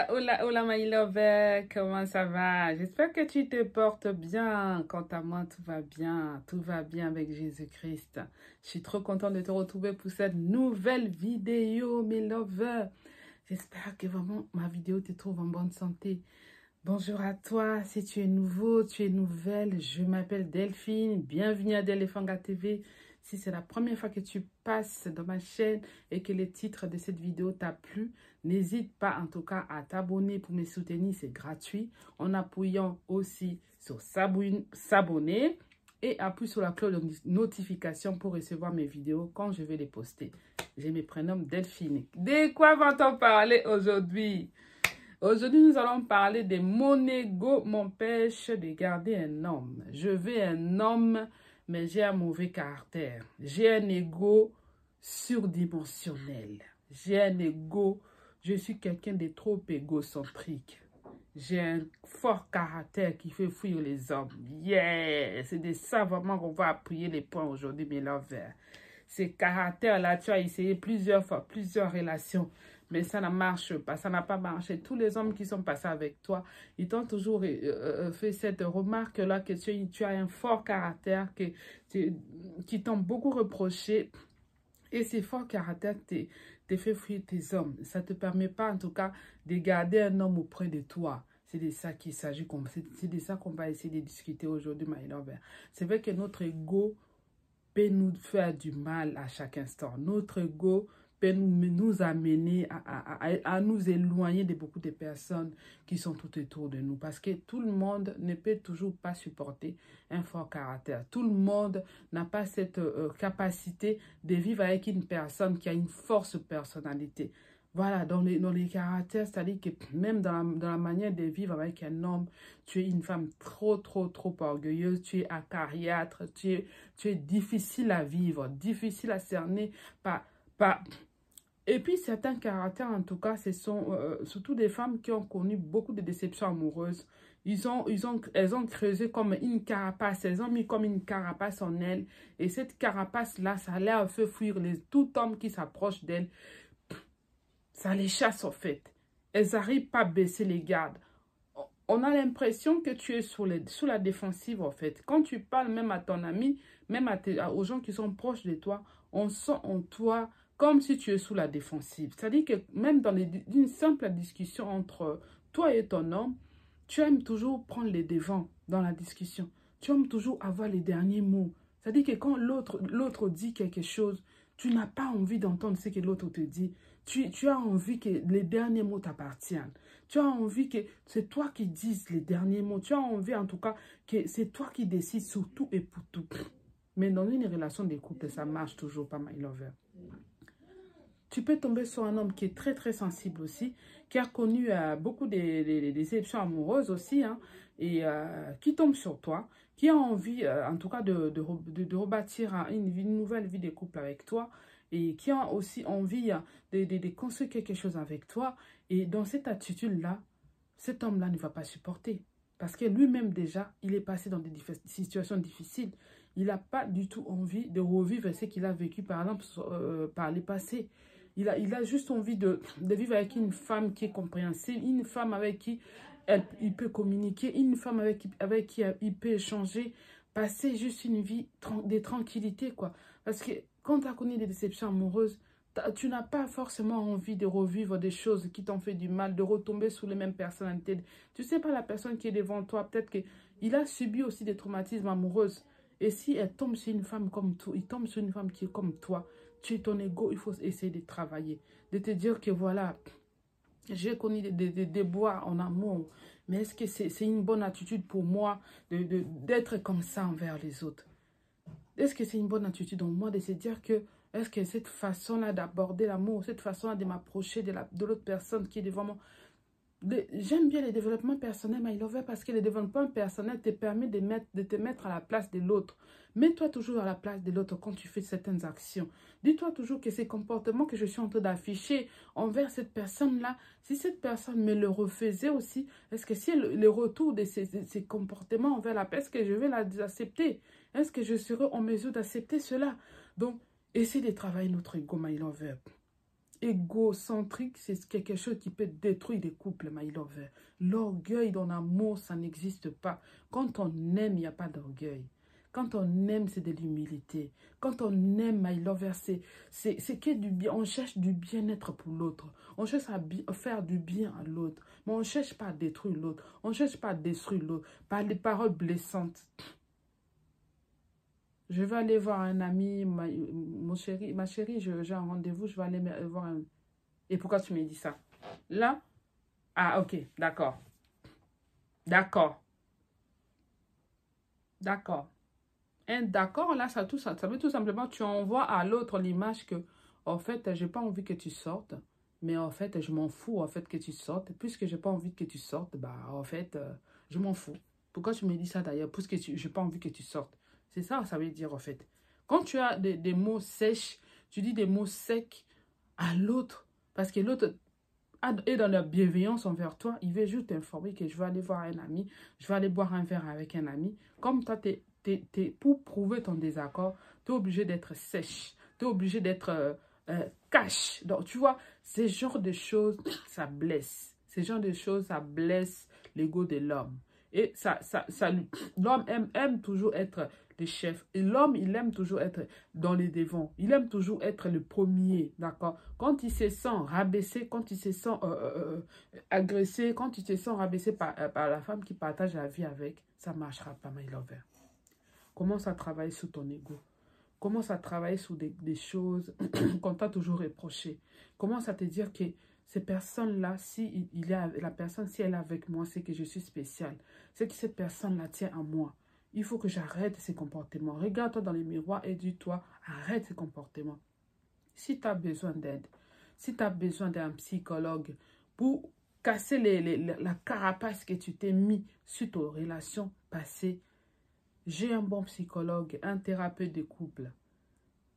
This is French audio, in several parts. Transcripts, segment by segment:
Hola, my lover, comment ça va? J'espère que tu te portes bien. Quant à moi, tout va bien avec Jésus-Christ. Je suis trop contente de te retrouver pour cette nouvelle vidéo, mes lovers. J'espère que vraiment ma vidéo te trouve en bonne santé. Bonjour à toi, si tu es nouveau, tu es nouvelle, je m'appelle Delphine, bienvenue à Delefanga TV. Si c'est la première fois que tu passes dans ma chaîne et que le titre de cette vidéo t'a plu, n'hésite pas en tout cas à t'abonner pour me soutenir, c'est gratuit. En appuyant aussi sur s'abonner et appuie sur la cloche de notification pour recevoir mes vidéos quand je vais les poster. Je me prénomme Delphine. De quoi va-t-on parler aujourd'hui? Aujourd'hui, nous allons parler de mon ego m'empêche de garder un homme. Je veux un homme, mais j'ai un mauvais caractère. J'ai un ego surdimensionnel. J'ai un ego, je suis quelqu'un de trop égocentrique. J'ai un fort caractère qui fait fuir les hommes. Yeah! C'est de ça vraiment qu'on va appuyer les points aujourd'hui, mes lovers. Ces caractères-là, tu as essayé plusieurs fois, plusieurs relations. Mais ça ne marche pas, ça n'a pas marché. Tous les hommes qui sont passés avec toi, ils t'ont toujours fait cette remarque-là que tu as un fort caractère, qui t'ont beaucoup reproché. Et ces forts caractères te fait fuir tes hommes. Ça ne te permet pas, en tout cas, de garder un homme auprès de toi. C'est de ça qu'il s'agit. C'est de ça qu'on va essayer de discuter aujourd'hui, my lover. C'est vrai que notre ego peut nous faire du mal à chaque instant. Notre ego peut nous amener à nous éloigner de beaucoup de personnes qui sont tout autour de nous. Parce que tout le monde ne peut toujours pas supporter un fort caractère. Tout le monde n'a pas cette capacité de vivre avec une personne qui a une forte personnalité. Voilà, dans les caractères, c'est-à-dire que même dans la manière de vivre avec un homme, tu es une femme trop orgueilleuse, tu es acariâtre, tu es difficile à vivre, difficile à cerner par. Et puis, certains caractères, en tout cas, ce sont surtout des femmes qui ont connu beaucoup de déceptions amoureuses. Elles ont creusé comme une carapace, elles ont mis comme une carapace en elles. Et cette carapace-là, ça leur fait fuir tout homme qui s'approche d'elles. Ça les chasse, en fait. Elles n'arrivent pas à baisser les gardes. On a l'impression que tu es sous la défensive, en fait. Quand tu parles même à ton ami, même aux gens qui sont proches de toi, on sent en toi comme si tu es sous la défensive. C'est-à-dire que même dans une simple discussion entre toi et ton homme, tu aimes toujours prendre les devants dans la discussion. Tu aimes toujours avoir les derniers mots. C'est-à-dire que quand l'autre dit quelque chose, tu n'as pas envie d'entendre ce que l'autre te dit. Tu as envie que les derniers mots t'appartiennent. Tu as envie que c'est toi qui dises les derniers mots. Tu as envie en tout cas que c'est toi qui décides sur tout et pour tout. Mais dans une relation de couple, ça ne marche toujours pas, my lover. Tu peux tomber sur un homme qui est très sensible aussi, qui a connu beaucoup de déceptions amoureuses aussi, hein, et qui tombe sur toi, qui a envie en tout cas de rebâtir une nouvelle vie de couple avec toi, et qui a aussi envie de construire quelque chose avec toi. Et dans cette attitude-là, cet homme-là ne va pas supporter. Parce que lui-même déjà, il est passé dans des situations difficiles. Il n'a pas du tout envie de revivre ce qu'il a vécu par exemple par le passé. Il a juste envie de vivre avec une femme qui est compréhensible, une femme avec qui il peut communiquer, une femme avec qui il peut échanger, passer juste une vie de tranquillité, quoi. Parce que quand tu as connu des déceptions amoureuses, tu n'as pas forcément envie de revivre des choses qui t'ont fait du mal, de retomber sous les mêmes personnalités. Tu ne sais pas la personne qui est devant toi, peut-être qu'il a subi aussi des traumatismes amoureux. Et si elle tombe sur une femme comme toi, il tombe sur une femme qui est comme toi, tu es ton ego, il faut essayer de travailler. De te dire que voilà, j'ai connu des déboires en amour, mais est-ce que c'est une bonne attitude pour moi d'être comme ça envers les autres? Est-ce que c'est une bonne attitude en moi de se dire que est-ce que cette façon-là d'aborder l'amour, cette façon-là de m'approcher de l'autre personne qui est devant moi, j'aime bien les développements personnels, my lover, parce que le développement personnel te permet de te mettre à la place de l'autre. Mets-toi toujours à la place de l'autre quand tu fais certaines actions. Dis-toi toujours que ces comportements que je suis en train d'afficher envers cette personne-là, si cette personne me le refaisait aussi, est-ce que si le retour de ces comportements envers la personne, est-ce que je vais l'accepter? Est-ce que je serai en mesure d'accepter cela? Donc, essaie de travailler notre ego, my lover. égocentrique, c'est quelque chose qui peut détruire des couples, my lover. L'orgueil dans l'amour, ça n'existe pas. Quand on aime, il n'y a pas d'orgueil. Quand on aime, c'est de l'humilité. Quand on aime, my lover, c'est que du bien. On cherche du bien-être pour l'autre. On cherche à faire du bien à l'autre. Mais on ne cherche pas à détruire l'autre. On ne cherche pas à détruire l'autre par des paroles blessantes. Je vais aller voir un ami, ma chérie, j'ai un rendez-vous, je vais aller voir un... Et pourquoi tu me dis ça? Là? Ah, ok, d'accord. D'accord. D'accord. Un d'accord, là, ça veut tout simplement, tu envoies à l'autre l'image que, en fait, j'ai pas envie que tu sortes, mais en fait, je m'en fous, en fait, que tu sortes. Puisque j'ai pas envie que tu sortes, bah, en fait, je m'en fous. Pourquoi tu me dis ça d'ailleurs? Puisque j'ai pas envie que tu sortes. C'est ça, ça veut dire, en fait. Quand tu as des mots sèches, tu dis des mots secs à l'autre, parce que l'autre est dans la bienveillance envers toi, il veut juste t'informer que je vais aller voir un ami, je vais aller boire un verre avec un ami. Comme toi, pour prouver ton désaccord, tu es obligé d'être sèche, tu es obligé d'être cash. Donc, tu vois, ces genres de choses, ça blesse. Ces genres de choses, ça blesse l'ego de l'homme. Et l'homme aime toujours être le chef. Et l'homme, il aime toujours être dans les devants. Il aime toujours être le premier, d'accord? Quand il se sent rabaissé, quand il se sent agressé, quand il se sent rabaissé par la femme qui partage la vie avec, ça ne marchera pas, my lover. Commence à travailler sur ton ego. Commence à travailler sur des choses qu'on t'a toujours reprochées. Commence à te dire que ces personnes-là, si la personne, si elle est avec moi, c'est que je suis spécial. C'est que cette personne-là tient à moi. Il faut que j'arrête ces comportements. Regarde-toi dans les miroirs et dis-toi, arrête ces comportements. Si tu as besoin d'aide, si tu as besoin d'un psychologue pour casser la carapace que tu t'es mis sur tes relations passées, j'ai un bon psychologue, un thérapeute de couple.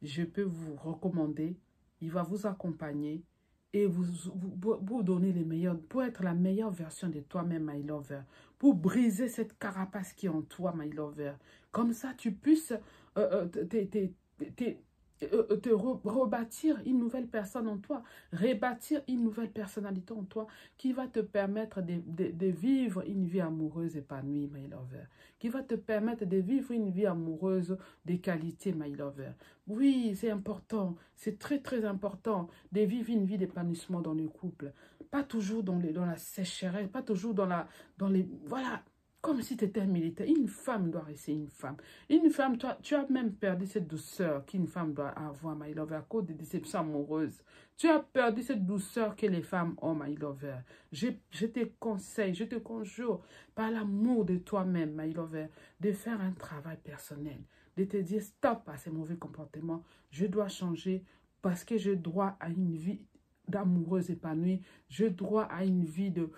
Je peux vous recommander. Il va vous accompagner et vous donner les meilleurs, pour être la meilleure version de toi-même, my lover. Pour briser cette carapace qui est en toi, my lover. Comme ça, tu puisses te rebâtir une nouvelle personne en toi, rebâtir une nouvelle personnalité en toi qui va te permettre de vivre une vie amoureuse épanouie, my lover, qui va te permettre de vivre une vie amoureuse de qualité, my lover. Oui, c'est important, c'est très très important de vivre une vie d'épanouissement dans le couple, pas toujours dans la sécheresse, pas toujours dans les voilà. Comme si tu étais un militaire. Une femme doit rester une femme. Une femme, tu as même perdu cette douceur qu'une femme doit avoir, my lover, à cause des déceptions amoureuses. Tu as perdu cette douceur que les femmes ont, my lover. Je te conseille, je te conjure, par l'amour de toi-même, my lover, de faire un travail personnel. De te dire stop à ces mauvais comportements. Je dois changer parce que je dois à une vie d'amoureuse épanouie, je dois à une vie de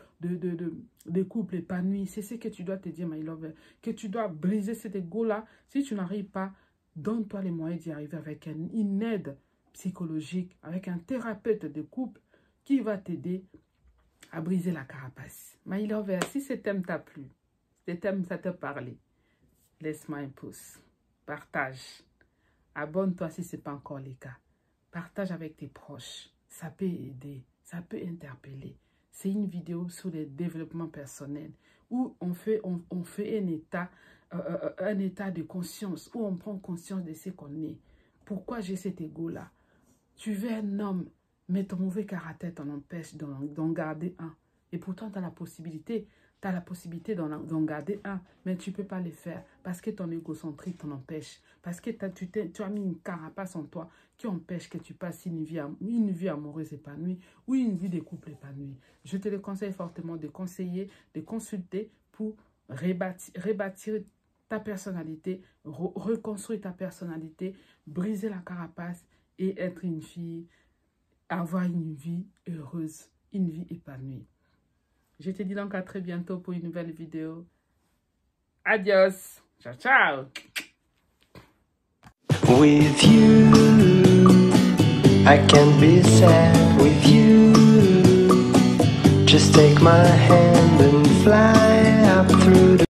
couple épanoui. C'est ce que tu dois te dire, my lover, que tu dois briser cet ego-là. Si tu n'arrives pas, donne-toi les moyens d'y arriver avec une aide psychologique, avec un thérapeute de couple qui va t'aider à briser la carapace. My lover, si ce thème t'a plu, ce thème ça t'a parlé, laisse-moi un pouce, partage, abonne-toi si ce n'est pas encore le cas, partage avec tes proches. Ça peut aider, ça peut interpeller. C'est une vidéo sur le développement personnel où on fait un état de conscience, où on prend conscience de ce qu'on est. Pourquoi j'ai cet ego-là? Tu veux un homme, mais ton mauvais caractère t'en empêche d'en garder un. Et pourtant, tu as la possibilité d'en garder un, mais tu ne peux pas le faire parce que ton égocentrique t'en empêche. Parce que tu as mis une carapace en toi qui empêche que tu passes une vie amoureuse épanouie ou une vie de couple épanouie. Je te le conseille fortement de conseiller, de consulter pour rebâtir ta personnalité, reconstruire ta personnalité, briser la carapace et être une fille, avoir une vie heureuse, une vie épanouie. Je te dis donc à très bientôt pour une nouvelle vidéo. Adios. Ciao, ciao. With you, I can't be sad with you. Just take my hand and fly up through the